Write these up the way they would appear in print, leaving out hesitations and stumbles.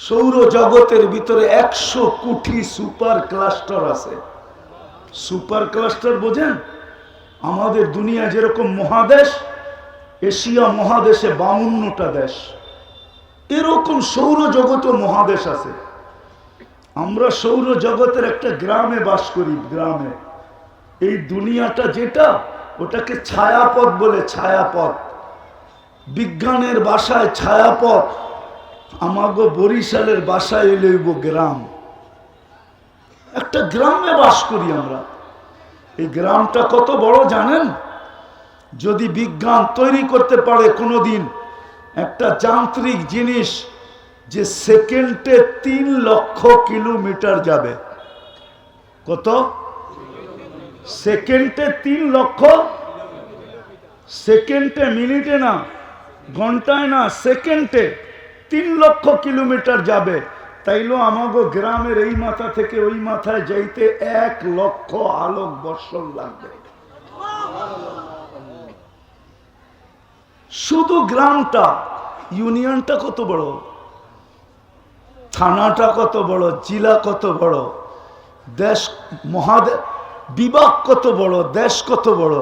সৌরজগতের ভিতরে 100 কোটি সুপার ক্লাস্টার আছে। সুপার ক্লাস্টার বোঝেন? আমাদের দুনিয়া যেরকম মহাদেশ, এশিয়া মহাদেশে 52টা দেশ, এরকম সৌরজগতের মহাদেশ আছে। আমরা সৌরজগতের একটা গ্রামে বাস করি। গ্রামে এই দুনিয়াটা যেটা, ওটাকে ছায়াপথ বলে। ছায়াপথ, বিজ্ঞানের ভাষায় ছায়াপথ। আমাগো বরিশালের বাসায় লইব গ্রাম। একটা গ্রামে বাস করি আমরা। এই গ্রামটা কত বড় জানেন? যদি বিজ্ঞান তৈরি করতে পারে কোনোদিন একটা যান্ত্রিক জিনিস যে সেকেন্ডে 3 লক্ষ কিলোমিটার যাবে। কত? সেকেন্ডে 3 লক্ষ। সেকেন্ডে, মিনিটে না, ঘন্টায় না, সেকেন্ডে 3 লক্ষ কিলোমিটার যাবে। তাইলো আমাগো গ্রামের এই মাথা থেকে ওই মাথায় যাইতে 1 লক্ষ আলোক বর্ষ লাগবে। শুধু গ্রামটা। ইউনিয়নটা কত বড়, থানাটা কত বড়, জেলা কত বড়, দেশ মহাদেশ বিভাগ কত বড়, দেশ কত বড়,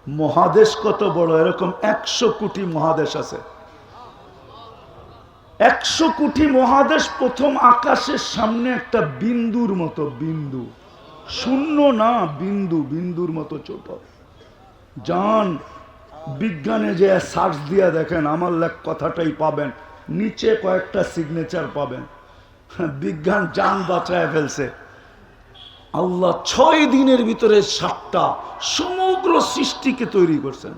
মহাদেশ কত বড়। এরকম 100 কোটি মহাদেশ আছে। 100 কোটি মহাদেশ প্রথম আকাশের সামনে একটা বিন্দুর মতো। বিন্দু, শূন্য না, বিন্দু, বিন্দুর মতো ছোট। জান বিজ্ঞানে যে সার্চ দিয়া দেখেন, আমার লেখ কথাটাই পাবেন, নিচে কয়েকটা সিগনেচার পাবেন। বিজ্ঞান জান বাঁচায় ফেলছে। আল্লাহ 6 দিনের ভিতরে 7টা সমগ্র সৃষ্টিকে তৈরি করছেন।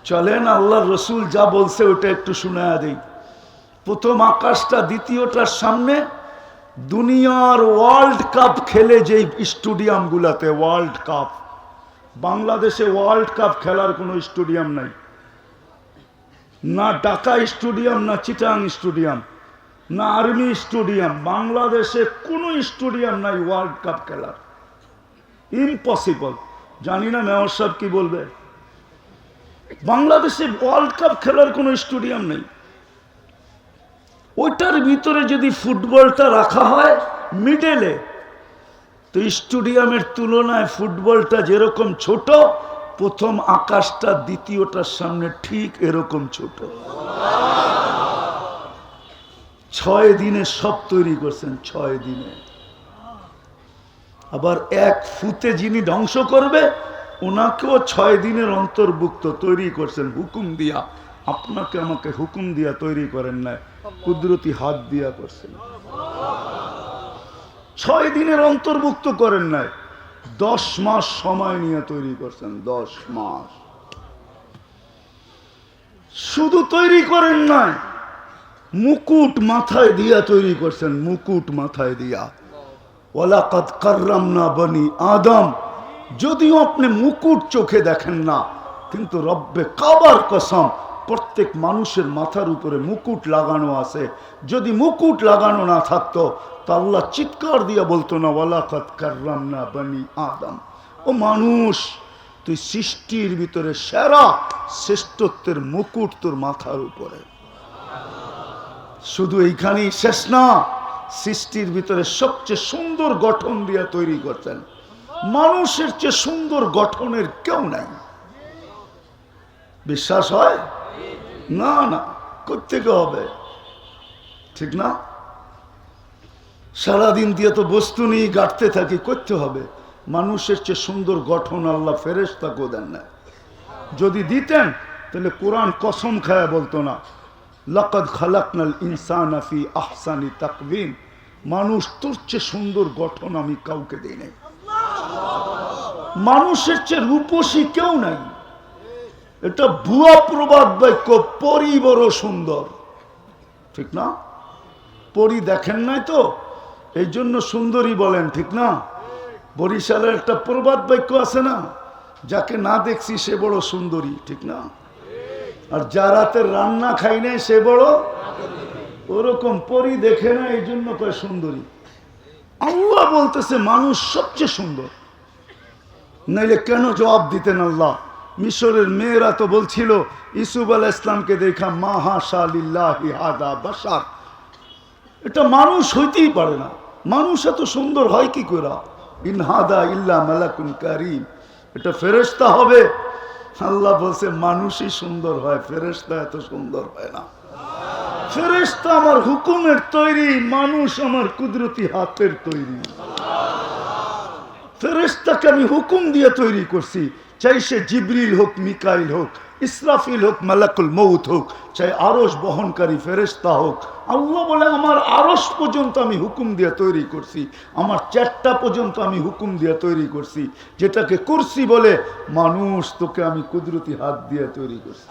চলেন আল্লাহ রসুল যা বলছে ওটা একটু শোনায়া দেই। প্রথম আকাশটা, দ্বিতীয়টার সামনে দুনিয়ার ওয়ার্ল্ড কাপ খেলে যেই স্টেডিয়াম গুলাতে, ওয়ার্ল্ড কাপ। বাংলাদেশে ওয়ার্ল্ড কাপ খেলার কোনো স্টেডিয়াম নাই, না ঢাকা স্টেডিয়াম, না চিটাং স্টেডিয়াম, না আর্মি স্টেডিয়াম। বাংলাদেশে কোনো স্টেডিয়াম নাই ওয়ার্ল্ড কাপ খেলার। ইম্পসিবল। জানি না মেয়র সাহেব কি বলবে। বাংলাদেশে ওয়ার্ল্ড কাপ খেলার কোনো স্টেডিয়াম নেই। ওইটার ভিতরে যদি ফুটবলটা রাখা হয় মিডলে, তো স্টেডিয়ামের তুলনায় ফুটবলটা যেরকম ছোট, প্রথম আকাশটা দ্বিতীয়টার সামনে ঠিক এরকম ছোট। 6 দিনে সব তৈরি করছেন। 6 দিনে। আবার 1 ফুতে যিনি ধ্বংস করবে ওনাকেও 6 দিনের অন্তর্ভুক্ত তৈরি করছেন হুকুম দিয়া। আপনাকে আমাকে হুকুম দিয়া তৈরি করেন নাই, কুদরতি হাত দিয়া করছেন। 6 দিনের অন্তর্ভুক্ত করেন নাই, 10 মাস সময় নিয়ে তৈরি করছেন। 10 মাস শুধু তৈরি করেন নাই, মুকুট মাথায় দিয়া তৈরি করছেন। মুকুট মাথায় দিয়া। ওয়ালাকাদ কাররামনা বনি আদম। যদিও আপনি মুকুট চোখে দেখেন না, কিন্তু রব্বে কাবার কসম, প্রত্যেক মানুষের মাথার উপরে মুকুট লাগানো আছে। যদি মুকুট লাগানো না থাকতো তা আল্লাহ চিৎকার দিয়া বলতো না, ওয়ালাকাদ কাররামনা বনি আদম। ও মানুষ, তুই সৃষ্টির ভিতরে সেরা, শ্রেষ্ঠত্বের মুকুট তোর মাথার উপরে। শুধু এইখানেই শেষ না, সৃষ্টির ভিতরে সবচেয়ে সুন্দর গঠন দিয়া তৈরি করছেন। মানুষের চেয়ে সুন্দর গঠনের কেউ নাই। বিশ্বাস হয় না? না, কোত্থেকে হবে? ঠিক না? সারাদিন দিয়ে তো বস্তু নিয়ে গাঁটতে থাকি, করতে হবে। মানুষের চেয়ে সুন্দর গঠন আল্লাহ ফেরেশতাকেও দেন না। যদি দিতেন তাহলে কোরআন কসম খায়া বলতো না, লাকাদ খালাকনাল ইনসানা ফি আহসানি তাকওয়িম। মানুষ তোর চেয়ে সুন্দর গঠন আমি কাউকে দেই নাই। মানুষের চেয়ে রূপসী কেউ নাই। এটা ভুয়া প্রবাদ বাক্য। পরি বড় সুন্দর, ঠিক না? পরি দেখেন নাই তো, এই জন্য সুন্দরী বলেন, ঠিক না? বরিশালের একটা প্রবাদ বাক্য আছে না, যাকে না দেখছি সে বড় সুন্দরী, ঠিক না? আর যার হাতের রান্না খাই নাই সে বড়, ওরকম পরি দেখে না, এই জন্য কয় সুন্দরী। আল্লাহ বলতেছে মানুষ সবচেয়ে সুন্দর, নাইলে কেন জবাব দিতেন আল্লাহ? মিশরের মেয়েরা তো বলছিল ইসুফ আলাইহিস ইসলামকে দেখা মাহাশা লিল্লাহি হাদা বাশার, এটা মানুষ হইতেই পারে না, মানুষ এত সুন্দর হয় কি করে, ইন হাদা ইল্লা মালাকুন কারীম, এটা ফেরেশতা হবে। আল্লাহ বলছে মানুষই সুন্দর হয়, ফেরেশতা এত সুন্দর হয় না। ফেরেশতা আমার হুকুমের তৈরি, মানুষ আমার কুদরতি হাতের তৈরি। ফেরেশতাকে আমি হুকুম দিয়ে তৈরি করছি, চাই সে জিবরিল হোক, মিকাইল হোক, ইসরাফিল হোক, মালাকুল মউত হোক, চাই আরশ বহনকারী ফেরেশতা হোক। আল্লাহ বলে আমার আরশ পর্যন্ত আমি হুকুম দিয়ে তৈরি করছি, আমার চারটা পর্যন্ত আমি হুকুম দিয়ে তৈরি করছি, যেটাকে কুরসি বলে। মানুষ তোকে আমি কুদরতি হাত দিয়ে তৈরি করছি।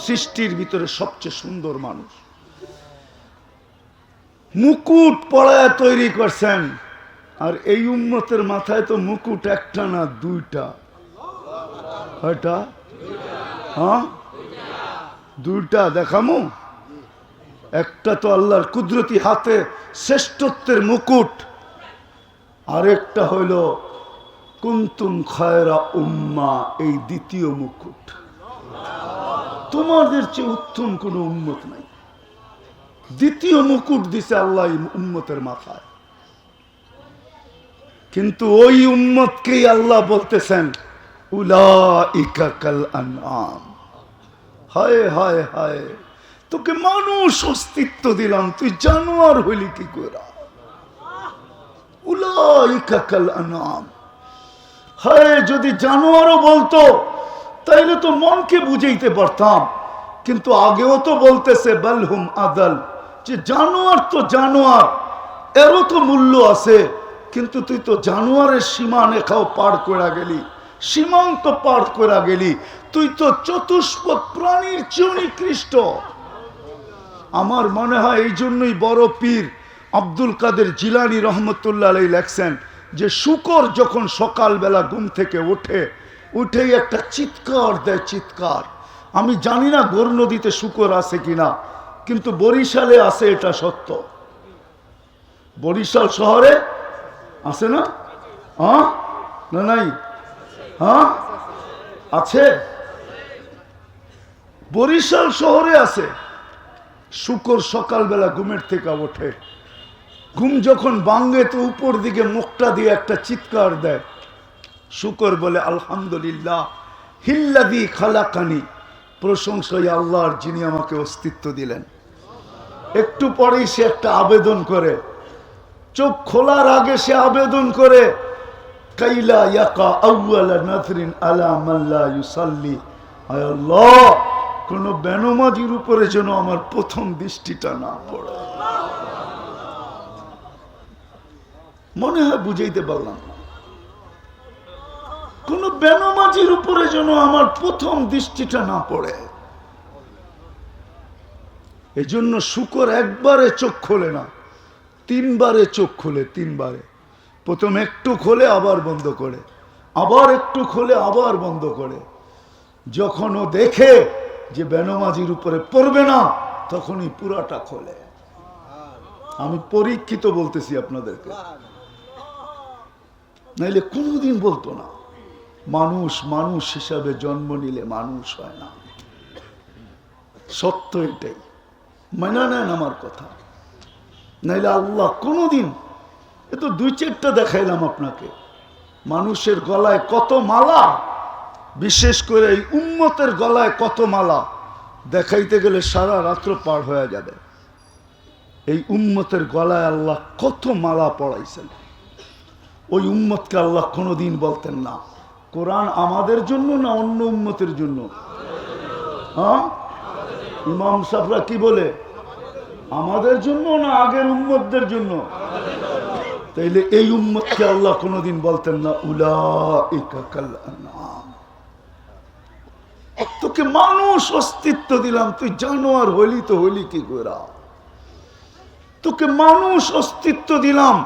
সৃষ্টির ভিতরে সবচেয়ে সুন্দর মানুষ। মুকুট পড়ায় তৈরি করছেন, আর এই উম্মতের মাথায় তো মুকুট একটা না দুইটা। কয়টা? হ্যাঁ, দুইটা দেখামো। একটা তো আল্লাহর কুদরতি হাতে শ্রেষ্ঠত্বের মুকুট, আরেকটা হইল কুনতুম খায়রা উম্মা, এই দ্বিতীয় মুকুট। তোমাদের চেয়ে উত্তম কোন উম্মত নাই, দ্বিতীয় মুকুট দিছে আল্লাহ উম্মতের মাথায়। কিন্তু ওই উম্মতকেই আল্লাহ বলতেছেন উলাইকা কাল আনআম। হায় হায় হায়, তোকে মানুষ অস্তিত্ব দিলাম, তুই জানোয়ার হইলি কি করে? উলাইকা কাল আনআম। হায়, যদি জানোয়ারও বলতো তাইলে তো মনকে বুঝাইতে পারতাম, কিন্তু আগেও তো বলতেছে বালহুম আদাল, যে জানোয়ার তো জানোয়ার, এরও তো মূল্য আছে, কিন্তু তুই তো জানোয়ারের সীমা রেখাও পার করে গেলি, সীমান্ত পার করে গেলি, তুই তো চতুষ্পদ প্রাণীর চেয়ে নিকৃষ্ট। আমার মনে হয় এই জন্যই বড় পীর আব্দুল কাদের জিলানী রহমতুল্লাহ আলাইহি লেখছেন যে শুকর যখন সকালবেলা ঘুম থেকে ওঠে, উঠেই একটা চিৎকার দেয়, চিৎকার। আমি জানি না গোর নদীতে শুকর আছে কিনা, কিন্তু বরিশালে আছে, এটা সত্য। বরিশাল শহরে আছে না? হ্যাঁ না নাই? হ্যাঁ আছে, বরিশাল শহরে আছে। শুকর সকালবেলা ঘুমের থেকে ওঠে, ঘুম যখন ভাঙে তো উপর দিকে মুখটা দিয়ে একটা চিৎকার দেয়। শুকর বলে আলহামদুলিল্লাহ হিল্লাযী খালাকানি, প্রশংসা আল্লাহর যিনি আমাকে অস্তিত্ব দিলেন। একটু পরেই সে একটা আবেদন করে, চোখ খোলার আগে সে আবেদন করে কাইলা ইয়াকা আউয়ালা নাযরিন আলা মান লা ইউসাল্লি, আয় আল্লাহ কোন বেনমাজির উপরে যেন আমার প্রথম দৃষ্টিটা না পড়ে। মনে হয় বুঝাইতে পারলাম না, কোন বেনমাজির উপরে যেন আমার প্রথম দৃষ্টিটা না পড়ে। এই জন্য শুকর একবারে চোখ খোলে না, তিনবারে চোখ খোলে, তিনবারে। প্রথম একটু খোলে আবার বন্ধ করে, আবার একটু খোলে আবার বন্ধ করে। যখন ও দেখে যে বেনমাজির উপরে পড়বে না, তখনই পুরাটা খোলে। আমি পরীক্ষিত বলতেছি আপনাদেরকে, নাইলে কোনোদিন বলতো না। মানুষ মানুষ হিসাবে জন্ম নিলে মানুষ হয় না, সত্য এটাই, মানা নেন আমার কথা। নাইলে আল্লাহ কোনোদিন, এ তো দুই চারটা দেখাইলাম আপনাকে। মানুষের গলায় কত মালা, বিশেষ করে এই উম্মতের গলায় কত মালা, দেখাইতে গেলে সারা রাত্র পার হয়ে যাবে। এই উম্মতের গলায় আল্লাহ কত মালা পড়াইছেন। ওই উম্মতকে আল্লাহ কোনোদিন বলতেন না কোরআন আমাদের জন্য না অন্য উম্মতের জন্য। হ্যাঁ, ইমাম সাহেবরা কি বলে, আমাদের জন্য না আগের উম্মতদের জন্য? তাইলে এই উম্মতকে আল্লাহ কোনোদিন বলতেন না উলাইকা কাল আনআম। তোকে মানুষ অস্তিত্ব দিলাম, তুই জানোয়ার হইলি তো হইলি কি করে? তোকে মানুষ অস্তিত্ব দিলাম,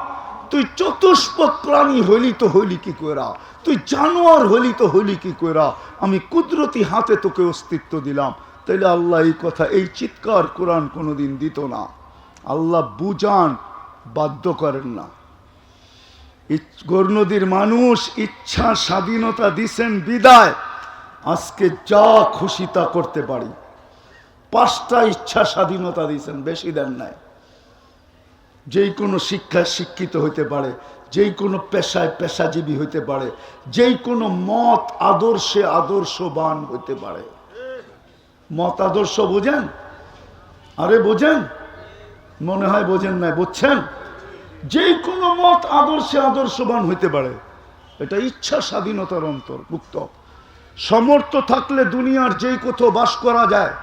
তুই চতুষ্পদ প্রাণী হইলি তো হইলি কি করে? তুই জানোয়ার হইলি তো হইলি কি করে? আমি কুদরতি হাতে তোকে অস্তিত্ব দিলাম। তাইলে আল্লাহ এই কথা, এই চিৎকার কোরআন কোনোদিন দিত না। আল্লাহ বুঝান, বাধ্য করেন না। গৌরনদীর মানুষ ইচ্ছা স্বাধীনতা দিছেন বিদায় আজকে যা খুশি তা করতে পারি। 5টা ইচ্ছা স্বাধীনতা দিছেন, বেশি দেন নাই। যেই কোনো শিক্ষায় শিক্ষিত হইতে পারে, যেই কোনো পেশায় পেশাজীবী হইতে পারে, যেই কোনো মত আদর্শে আদর্শবান হইতে পারে। মত আদর্শ বোঝেন? আরে বোঝেন? মনে হয় বোঝেন না, বুঝছেন? যেই কোনো মত আদর্শে আদর্শবান হইতে পারে, এটা ইচ্ছা স্বাধীনতার অন্তর্ভুক্ত। সমর্থ থাকলে দুনিয়ার যেই কোথাও বাস করা যায়,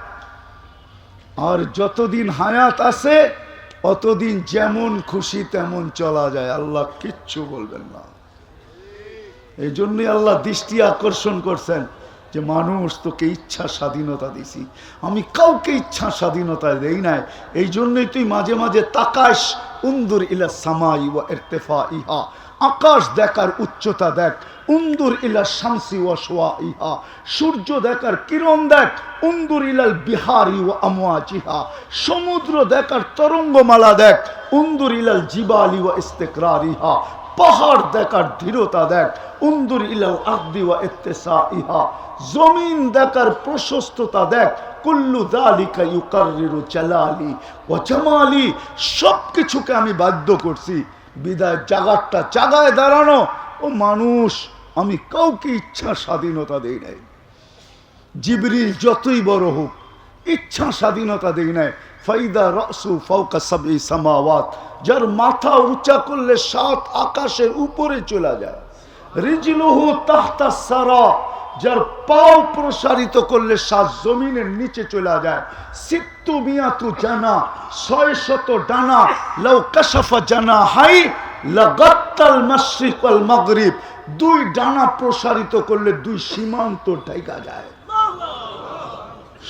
আর যতদিন হায়াত আছে অতদিন যেমন খুশি তেমন চলা যায়, আল্লাহ কিচ্ছু বলবেন না। এই জন্যই আল্লাহ দৃষ্টি আকর্ষণ করছেন যে মানুষ তোকে ইচ্ছা স্বাধীনতা দিছি, আমি কাউকে ইচ্ছা স্বাধীনতা দেই নাই। এই জন্যই তুই মাঝে মাঝে তাকাস, উন্দুর ইলা সামাই ওয়া ইরতিফাইহা, আকাশ দেখার উচ্চতা দেখ। উন্দুর ইলা শামসি ওয়া শুআইহা, সূর্য দেখার কিরণ দেখ। উন্দুর ইলাল বিহারি ওয়া আমওয়াজিহা, সমুদ্র দেখার তরঙ্গমালা দেখ। উন্দুর ইলাল জিবালি ওয়া ইস্তিকরারিহা, পাহাড় দেখার দৃঢ়তা দেখ। উন্দুর ইলাল আরদি ওয়া ইত্তিসাইহা, জমিন দেখার প্রশস্ততা দেখ। কুল্লু যালিকা ইউকাররিরু জালালি ওয়া জামালি, সবকিছুকে আমি বাধ্য করছি বিদায় জাগারটা জাগায় দাঁড়ানো। ও মানুষ, আমি কাউকে ইচ্ছা স্বাধীনতা দেই নাই। জিবরিল যতই বড় হোক ইচ্ছা স্বাধীনতা দেই নাই। ফাইদা রাসু ফাওকা সাবই সামাওয়াত, যার মাথা উঁচা করলে 7 আকাশের উপরে চলে যায়। রিজলুহু তাহতা সারা, যার পাও প্রসারিত করলে 7 জমিনের নিচে চলে যায়। সিত্তু মিয়াতু জানা, 600 ডানা। লাউ কাশাফা জানা হাই লাগাত্তাল মাশরিক ওয়াল মাগরিব, 2 ডানা প্রসারিত করলে 2 সীমান্ত ঢাকা যায়।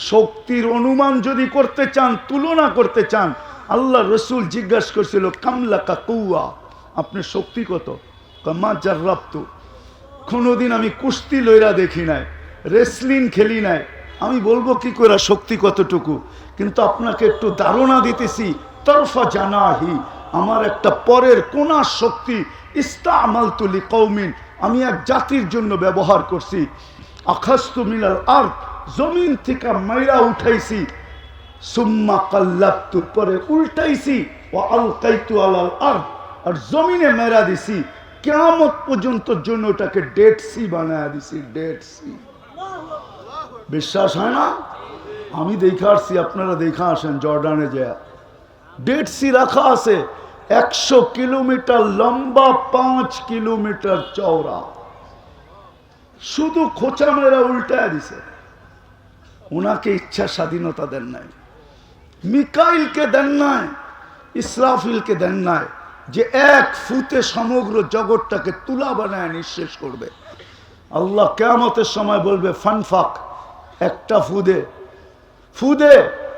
শক্তির অনুমান যদি করতে চান, তুলনা করতে চান, আল্লাহ রসুল জিজ্ঞাসা করছিল কামলাকা কৌয়া, আপনার শক্তি কত? কামা জাররাবতু, কোনোদিন আমি কুস্তি লইরা দেখি নাই, রেসলিং খেলি নাই, আমি বলবো কি করে শক্তি কতটুকু। কিন্তু আপনাকে একটু ধারণা দিতেছি, তরফা জানাহি, আমার একটা পরের কোনার শক্তি। ইস্তামালতু লিকৌমিন, আমি এক জাতির জন্য ব্যবহার করছি। আখাস্তু মিনাল আরদ, জমিন থেকে মাইরা উঠাইছি। সুম্মা কাল্লাবতু, পরে উল্টাইছি। ওয়া আলকাইতু আলাল আরদ, আর জমিনে মেরা দিছি। কিয়ামত পর্যন্ত জন্য ওটাকে ডেড সি বানায় দিছি, ডেড সি। বিশ্বাস হয় না? আমি দেখা আসছি, আপনারা দেখা আসেন জর্ডানে যায়, ডেড সি রাখা আছে। 100 কিলোমিটার লম্বা, 5 কিলোমিটার চওড়া, শুধু খোঁচা মেরা উল্টায় দিছে। ওনাকে ইচ্ছা স্বাধীনতা দেন নাই, মিকাইলকে দেন নাই, ইসরাফিলকে দেন নাই, যে 1 ফুতে সমগ্র জগৎটাকে তুলা বানায় নিঃশেষ করবে। আল্লাহ কিয়ামতের সময় বলবে ফানফাক, একটা ফুদে ফুদে,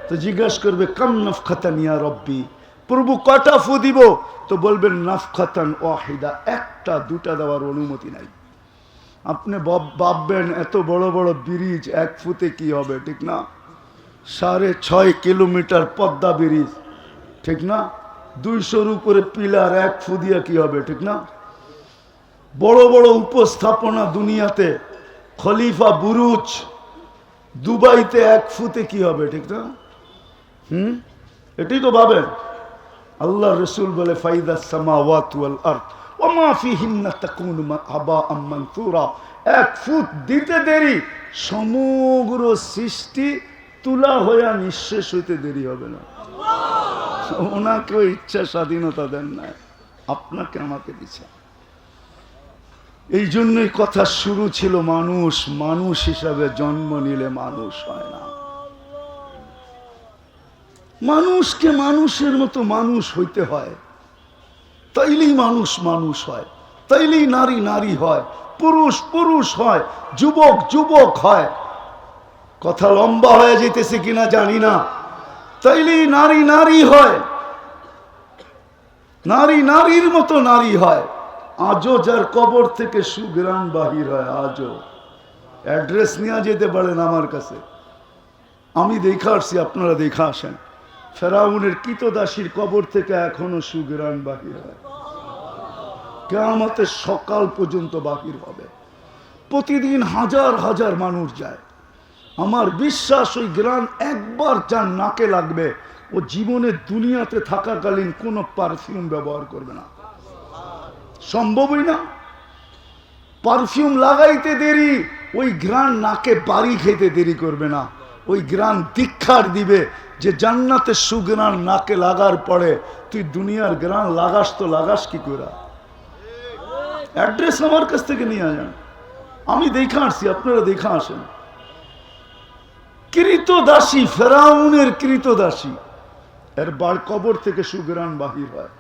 তো জিজ্ঞাসা করবে কাম নাফখাতান ইয়া রব্বি, প্রভু কটা ফু দিব? তো বলবেন নাফখাতান ওয়াহিদা, একটা, 2টা দেওয়ার অনুমতি নাই। আপনি ভাববেন এত বড় বড় ব্রিজ 1 ফুতে কি হবে, ঠিক না? 6.5 কিলোমিটার পদ্মা ব্রিজ, ঠিক না? 200-র উপরে পিলার, 1 ফু দিয়া কি হবে, ঠিক না? বড় বড় উপস্থাপনা দুনিয়াতে, খলিফা বুরুজ দুবাইতে 1 ফুতে কি হবে, ঠিক না? এটাই তো ভাবেন। আল্লাহ রসুল বলে ফাইদা সামাওয়াতু ওয়াল আরদ ওয়া মা ফিহিন্না তাকুনু হাবাআম মানসুরা, 1 ফুট দিতে দেরি, সমগ্র সৃষ্টি তুলা হইয়া নিঃশেষ হইতে দেরি হবে না। ওনাকে ইচ্ছা স্বাধীনতা দেন না, আপনাকে আমাকে দিচ্ছে। এই জন্যই কথা শুরু ছিল, মানুষ মানুষ হিসাবে জন্ম নিলে মানুষ হয় না। মানুষকে মানুষের মতো মানুষ হইতে হয়, তাইলেই মানুষ মানুষ হয়, তাইলেই নারী নারী হয়, পুরুষ পুরুষ হয়, যুবক যুবক হয়। কথা লম্বা হয়ে যেতেছে কিনা জানি না। তাইলেই নারী নারী হয়, নারী নারীর মতো নারী হয়। আজও যার কবর থেকে সুঘ্রাণ বাহির হয়, আজও অ্যাড্রেস নিয়ে যেতে পারেন আমার কাছে, আমি দেখা আসছি, আপনারা দেখা আসেন। ফেরাউনের কৃতদাসীর কবর থেকে এখনো সুঘ্রাণ বাহির হয়। কিয়ামতের সকাল পর্যন্ত বাহির হবে। প্রতিদিন হাজার হাজার মানুষ যায়। আমার বিশ্বাস ওই গ্রাম একবার যার নাকে লাগবে ও জীবনে দুনিয়াতে থাকাকালীন কোনো পারফিউম ব্যবহার করবে না, সম্ভবই না। পারফিউম লাগাইতে দেরি, ওই গ্রাম নাকে বাড়ি খেতে দেরি করবে না। ওই গ্রাম দীক্ষার দিবে যে জান্নাতের সুগ্রাণ নাকে লাগার পরে তুই দুনিয়ার গ্রাম লাগাস তো লাগাস কি করে। অ্যাড্রেস আমার কাছ থেকে নিয়ে যান, আমি দেখা আসছি, আপনারা দেখা আসেন। কৃতদাসী, ফেরাউনের কৃতদাসী, এর কবর থেকে সুগ্রাণ বাহির হয়।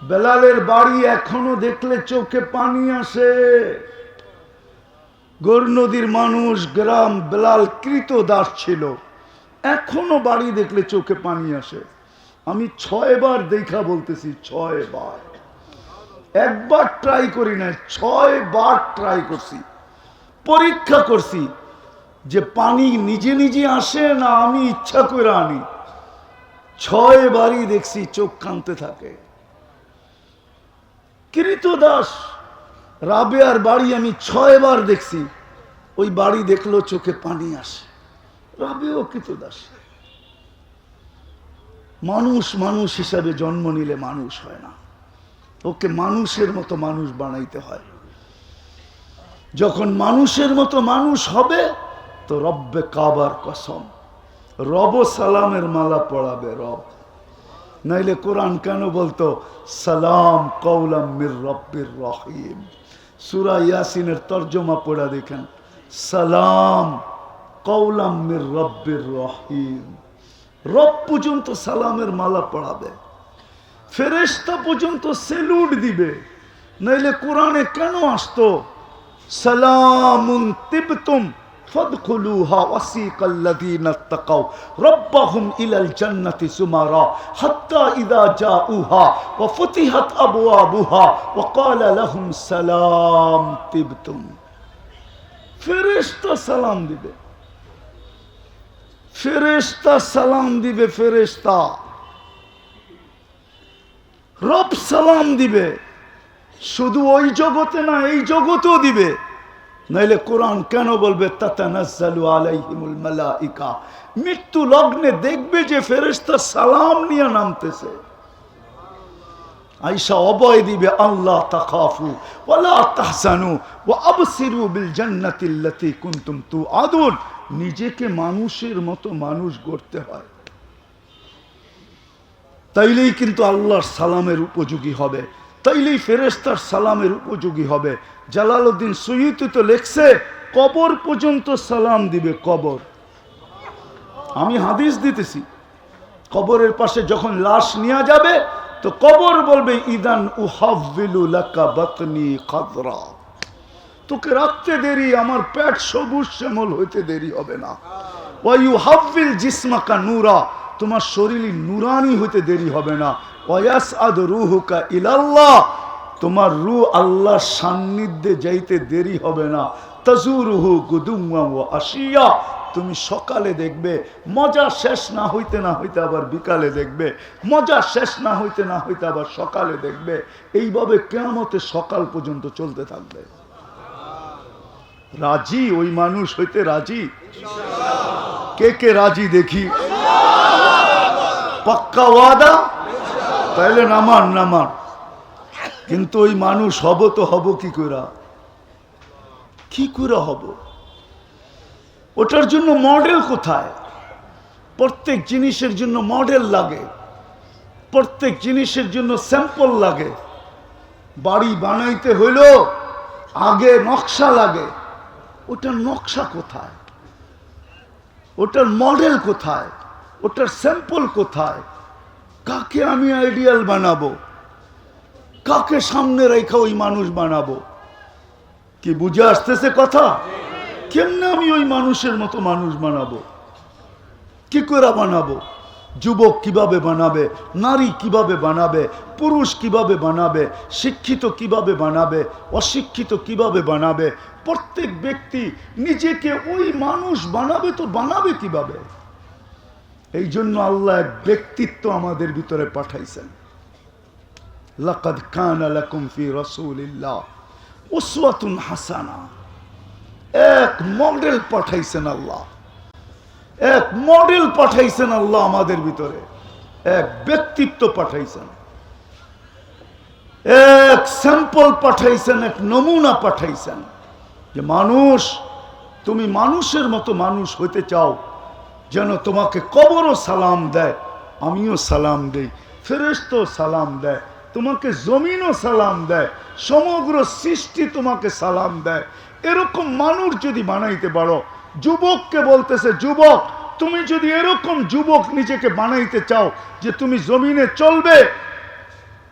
বেলালের বাড়ি এখনো দেখলে চোখে পানি আসে। গোর নদীর মানুষ, গ্রাম, বেলাল কৃতদাস ছিল, এখনো বাড়ি দেখলে চোখে পানি আসে। আমি 6 বার দেখা বলতেছি, 6 বার, একবার ট্রাই করি না, 6 বার ট্রাই করছি, পরীক্ষা করছি যে পানি নিজে নিজে আসে না আমি ইচ্ছা করে আনি। 6 বারই দেখছি চোখ কাঁদতে থাকে। কৃতদাস রাবেয়ার বাড়ি আমি 6 বার দেখছি, ওই বাড়ি দেখলো চোখে পানি আসে। রাবেও কৃতদাস। মানুষ মানুষ হিসাবে জন্ম নিলে মানুষ হয় না, ওকে মানুষের মতো মানুষ বানাইতে হয়। যখন মানুষের মতো মানুষ হবে তো রব্বে কাবার কসম, রব সালামের মালা পড়াবে রব। নাইলে কোরআন কেন বলতো সালাম কওলাম মির রব্বির রহিম? সূরা ইয়াসিনের তরজমা পড়া দেখেন, সালাম কওলাম মির রব্বির রহিম। রব পর্যন্ত সালামের মালা পড়াবে, ফেরেশতা পর্যন্ত সেলুট দিবে। নাইলে কোরআনে কেন আসতো সালামুন তিবতুম ফাদখুলুহা ওয়াসিকাল্লাযীনা তাকাউ রাব্বাহুম ইলাল জান্নাতি সুমারা হাত্তা ইযা জাউহা ওয়া ফুতিহাত আবওয়াবুহা ওয়া ক্বালা লাহুম সালাম তিবতুম। ফেরেশতা সালাম দিবে, ফেরেশতা সালাম দিবে, ফেরেশতা। রব সালাম দিবে, শুধু ওই জগতে না এই জগতেও দিবে। নাইলে কোরআন কেন বলবে তাতানাজ্জালু আলাইহিমুল মালাইকা? মৃত্যু লগ্নে দেখবে যে ফেরেশতা সালাম নিয়ে নামতেছে, আয়েশা অভয় দিবে আল্লাহ তাখাফু ওয়ালা তাহজানু ওয়া আবসিরু বিল জান্নাতিল্লাতী কুনতুম তুআদুন। নিজেকে মানুষের মতো মানুষ গড়তে হয়, তাইলেই কিন্তু আল্লাহর সালামের উপযোগী হবে, তাইলেই ফেরেশতার সালামের উপযোগী হবে। জালালউদ্দিন সুয়ুতি তো লেখছে কবর পর্যন্ত সালাম দিবে, কবর। আমি হাদিস দিতেছি, কবরের পাশে যখন লাশ নিয়ে যাবে তো কবর বলবে ইদান উহাవ్বিলু লাকা বাতনি খাদরা, তোকে রাখতে দেরি, আমার পেট সবুজ শ্যামল হইতে দেরি হবে না। ওয়া ইউহাব্বিল জিসমাকা নূরা, তোমার শরীর নুরানি হইতে দেরি হবে না। ওয়াসআদ রূহুকা ইলাল্লাহ, তোমার রূহ আল্লাহর সান্নিধ্যে যাইতে দেরি হবে না। তাজুরুহু গুদুওয়া ওয়া আশিয়া, তুমি সকালে দেখবে, মজা শেষ না হইতে না হইতে আবার বিকালে দেখবে, মজা শেষ না হইতে না হইতে আবার সকালে দেখবে। এইভাবে কিয়ামতের সকাল পর্যন্ত চলতে থাকবে। রাজি ওই মানুষ হইতে রাজি? কে কে রাজি দেখি? পাক্কা ওয়াদা? তাইলে নামান নামান। কিন্তু ওই মানুষ হব তো হব কি করে? কি করে হব? ওটার জন্য মডেল কোথায়? প্রত্যেক জিনিসের জন্য মডেল লাগে, প্রত্যেক জিনিসের জন্য স্যাম্পল লাগে। বাড়ি বানাইতে হইল আগে নকশা লাগে, ওটার নকশা কোথায়? ওটার মডেল কোথায়? ওটার স্যাম্পল কোথায়? কাকে আমি আইডিয়াল বানাবো? কাকে সামনে রেখে ওই মানুষ বানাবো? কি বুঝে আসতেছে কথা? কেমনে আমি ওই মানুষের মতো মানুষ বানাবো? কি করে বানাবো? যুবক কিভাবে বানাবে, নারী কিভাবে বানাবে, পুরুষ কিভাবে বানাবে, শিক্ষিত কিভাবে বানাবে, অশিক্ষিত কিভাবে বানাবে? প্রত্যেক ব্যক্তি নিজেকে ওই মানুষ বানাবে, তো বানাবে কিভাবে? এই জন্য আল্লাহ এক ব্যক্তিত্ব আমাদের ভিতরে পাঠাইছেন। লাকাদ কানা লাকুম ফি রাসূলিল্লাহ উসওয়াতুন হাসানা। এক মডেল পাঠাইছেন আল্লাহ, এক মডেল পাঠাইছেন আল্লাহ আমাদের ভিতরে, এক ব্যক্তিত্ব পাঠাইছেন, এক স্যাম্পল পাঠাইছেন, এক নমুনা পাঠাইছেন যে মানুষ, তুমি মানুষের মতো মানুষ হইতে চাও, যেন তোমাকে কবরও সালাম দেয়, আমিও সালাম দেই, ফেরেশতা সালাম দেয়, তোমাকে জমিনও সালাম দেয়, সমগ্র সৃষ্টি তোমাকে সালাম দেয়। এরকম মানুষ যদি বানাইতে পারো, যুবককে বলতেছে, যুবক তুমি যদি এরকম যুবক নিজেকে বানাইতে চাও যে তুমি জমিনে চলবে,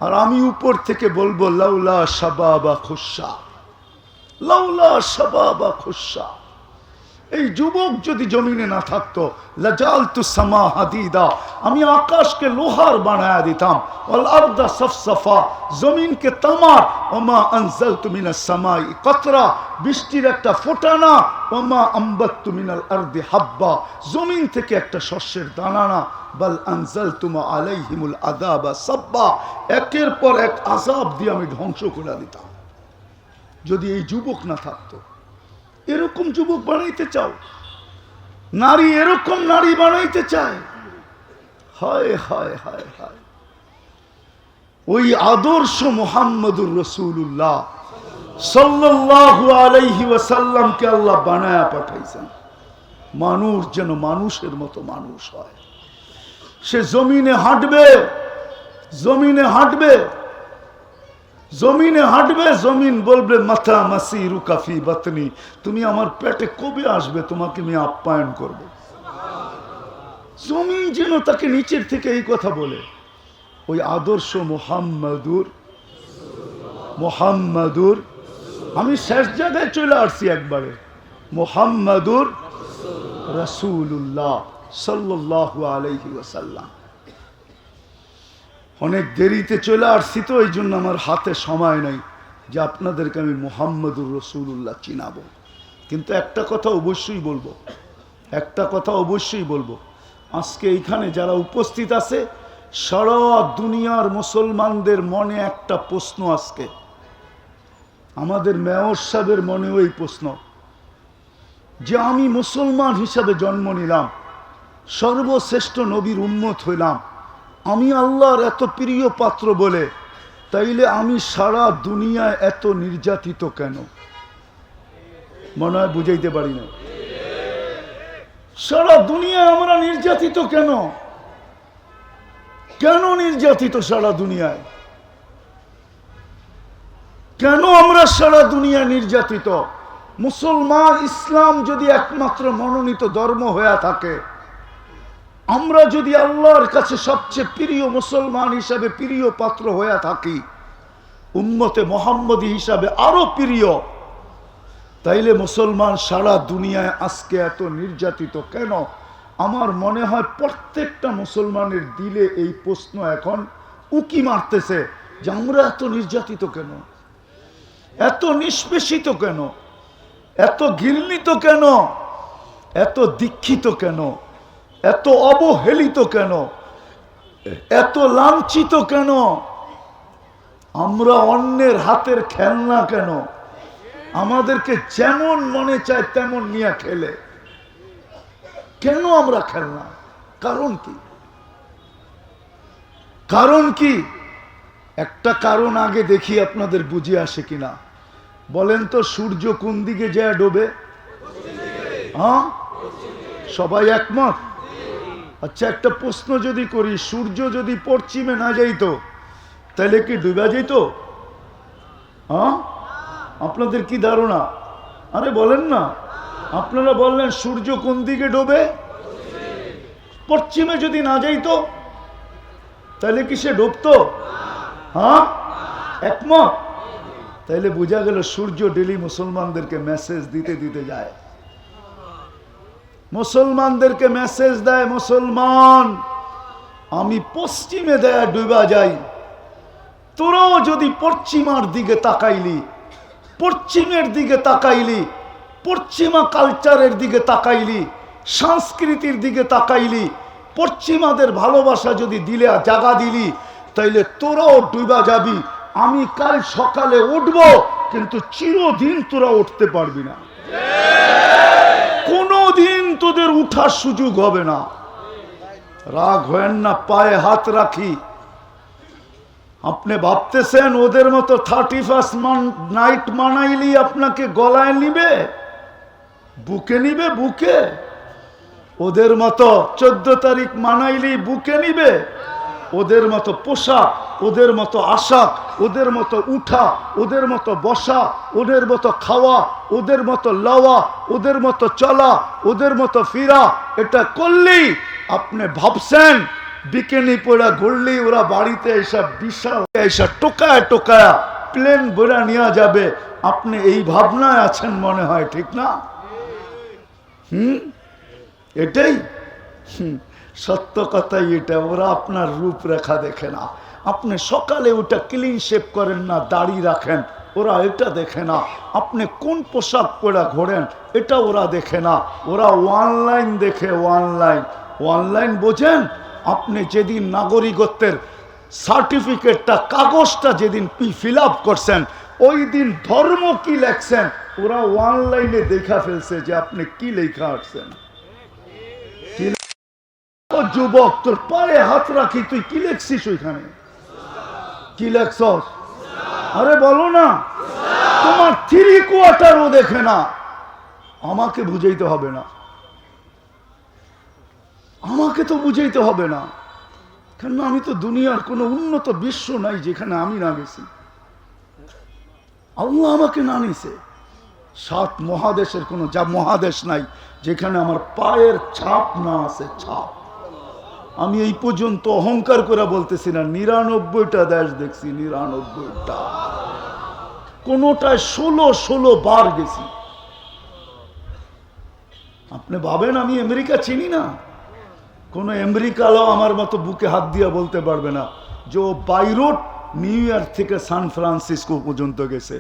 আর আমি উপর থেকে বলবো লাউলা শাবাবা খুশা, লাউলা শাবাবা খুশা, এই যুবক যদি জমিনে না থাকতো, লাজালতু সামা হাদিদা, আমি আকাশকে লোহার বানায়া দিতাম, ওয়াল আরদা সাফসাফা, জমিনকে তামার, ওমা আনজালতু মিনাস সামাই কতরা, বৃষ্টির একটা ফোঁটা না, ওমা আম্বাততু মিনাল আরদি হাব্বা, জমিন থেকে একটা শস্যের দানা না, বাল আনজালতু আলাইহিমুল আযাবা সাব্বা, একের পর এক আযাব দিয়ে আমি ধ্বংস করে দিতাম যদি এই যুবক না থাকতো। এরকম যুবক বানাইতে চাও, নারী এরকম নারী বানাইতে চায়, হায় হায় হায় হায়। ওই আদর্শ মুহাম্মদুর রাসূলুল্লাহ সাল্লাল্লাহু আলাইহি ওয়াসাল্লামকে আল্লাহ বানায়া পাঠাইছেন, মানুষ যেন মানুষের মতো মানুষ হয়। সে জমিনে হাঁটবে, জমিনে হাঁটবে, জমিনে হাঁটবে, জমিন বলবে মাথা মাসি রুকাফি বাতনি, তুমি আমার পেটে কবে আসবে, তোমাকে আমি আপ্যায়ন করব। জমিন যেন তাকে নিচের থেকে এই কথা বলে। ওই আদর্শ মুহাম্মাদুর, মুহাম্মাদুর, আমি শেষ জায়গায় চলে আসছি একবারে, মুহাম্মাদুর রাসূলুল্লাহ সাল্লাল্লাহু আলাইহি ওয়াসাল্লাম। অনেক দেরিতে চলে আসছি তো, এই জন্য আমার হাতে সময় নাই যে আপনাদেরকে আমি মুহাম্মদুর রাসূলুল্লাহ চিনাবো। কিন্তু একটা কথা অবশ্যই বলবো, একটা কথা অবশ্যই বলবো, আজকে এইখানে যারা উপস্থিত আছে সারা দুনিয়ার মুসলমানদের মনে একটা প্রশ্ন, আজকে আমাদের মেয়র সাহেবের মনেও এই প্রশ্ন যে আমি মুসলমান হিসাবে জন্ম নিলাম, সর্বশ্রেষ্ঠ নবীর উম্মত হইলাম, আমি আল্লাহর এত প্রিয় পাত্র বলে, তাইলে আমি সারা দুনিয়ায় এত নির্যাতিত কেন? মনে হয় বুঝাইতে পারি না। সারা দুনিয়ায় আমরা নির্যাতিত কেন? কেন নির্যাতিত সারা দুনিয়ায়? কেন আমরা সারা দুনিয়ায় নির্যাতিত? মুসলমান ইসলাম যদি একমাত্র মনোনীত ধর্ম হয়ে থাকে, আমরা যদি আল্লাহর কাছে সবচেয়ে প্রিয় মুসলমান হিসাবে প্রিয় পাত্র হয়ে থাকি, উম্মতে মুহাম্মদী হিসাবে আরো প্রিয়, তাইলে মুসলমান সারা দুনিয়ায় আজকে এত নির্যাতিত কেন? আমার মনে হয় প্রত্যেকটা মুসলমানের দিলে এই প্রশ্ন এখন উকি মারতেছে যে আমরা এত নির্যাতিত কেন, এত নিষ্পেষিত কেন, এত ঘৃণিত কেন, এত দীক্ষিত কেন, এত অবহেলিত কেন, এত লাঞ্ছিত কেন? আমরা অন্যের হাতের খেলনা কেন? আমাদেরকে যেমন মনে চায় তেমন নিয়ে খেলে কেন আমরা খেলনা? কারণ কি? কারণ কি? একটা কারণ আগে দেখি আপনাদের বুঝে আসে কিনা। বলেন তো, সূর্য কোন দিকে যায় ডোবে? হ্যাঁ, সবাই একমত? আচ্ছা, একটা প্রশ্ন যদি করি, সূর্য যদি পশ্চিমে না যাইতো তাহলে কি ডুবে যেত? হ্যাঁ, আপনাদের কি ধারণা? আরে বলেন না, আপনারা বললেন সূর্য কোন দিকে ডোবে? পশ্চিমে যদি না যাইতো তাহলে কি সে ডুবতো? হ্যাঁ, একমত? তাইলে বোঝা গেল সূর্য ডেলি মুসলমানদেরকে মেসেজ দিতে দিতে যায়, মুসলমানদেরকে মেসেজ দেয়, মুসলমান আমি পশ্চিমে দেয়া ডুবা যাই, তোরাও যদি পশ্চিমার দিকে তাকাইলি, পশ্চিমের দিকে তাকাইলি, পশ্চিমা কালচারের দিকে তাকাইলি, সংস্কৃতির দিকে তাকাইলি, পশ্চিমাদের ভালোবাসা যদি দিলে জাগা দিলি, তাইলে তোরাও ডুবা যাবি। আমি কাল সকালে উঠব, কিন্তু চিরদিন তোরা উঠতে পারবি না। কোনদিন তোদের উঠার সুযোগ হবে না। রাগ হয় না, পায়ে হাত রাখি। আপনি ভাবতেছেন ওদের মতো 31st নাইট মানাইলি আপনাকে গলায় নিবে, বুকে নিবে, বুকে? ওদের মতো 14 তারিখ মানাইলি বুকে নিবে? ওদের মতো পোশাক, ওদের মতো আশাক, ওদের মতো উঠা, ওদের মতো বসা, ওদের মতো খাওয়া, ওদের মতো লওয়া, ওদের মতো চলা, ওদের মতো ফিরা, এটা করলেই আপনি ভাবছেন বিকেনি পড়া ঘুরলেই ওরা বাড়িতে এসব বিশাল এসব টোকায় টোকায়া প্লেন ভরা নিয়ে যাবে। আপনি এই ভাবনায় আছেন মনে হয়, ঠিক না? এটাই সত্য কথাই এটা। ওরা আপনার রূপরেখা দেখে না। আপনি সকালে ওটা ক্লিন শেভ করেন না, দাড়ি রাখেন, ওরা এটা দেখে না। আপনি কোন পোশাক পরে ঘোরেন, এটা ওরা দেখে না। ওরা অনলাইন দেখে। অনলাইন বোঝেন? আপনি যেদিন নাগরিকত্বের সার্টিফিকেটটা, কাগজটা যেদিন ফিল আপ করছেন, ওই দিন ধর্ম কি লেখছেন ওরা অনলাইনে দেখা ফেলছে যে আপনি কি লেখা আসছেন। যুবক, তোর পায়ে হাত রাখি, তুই কি লেখছিস ওইখানে? কি লেখছস? আরে বলো না। তোমার 3/4 দেখে না। আমাকে বুঝাইতে হবে না, আমাকে তো বুঝাইতে হবে না। কেন? আমি তো দুনিয়ার কোনো উন্নত বিশ্ব নাই যেখানে আমি না গেছি, আল্লাহ আমাকে না নিছে। 7 মহাদেশের কোনো মহাদেশ নাই যেখানে আমার পায়ের ছাপ না আছে। ছাপ আমি এই পর্যন্ত অহংকার করে বলতেছি না, 99টা দেশ দেখছি। 99টা, কোনোটায় 16 বার গেছি। আপনি ভাবেন আমি আমেরিকা চিনি না? কোন আমেরিকালাও আমার মতো বুকে হাত দিয়া বলতে পারবে না যে ও বাই রোড নিউ ইয়র্ক থেকে সান ফ্রান্সিসকো পর্যন্ত গেছে।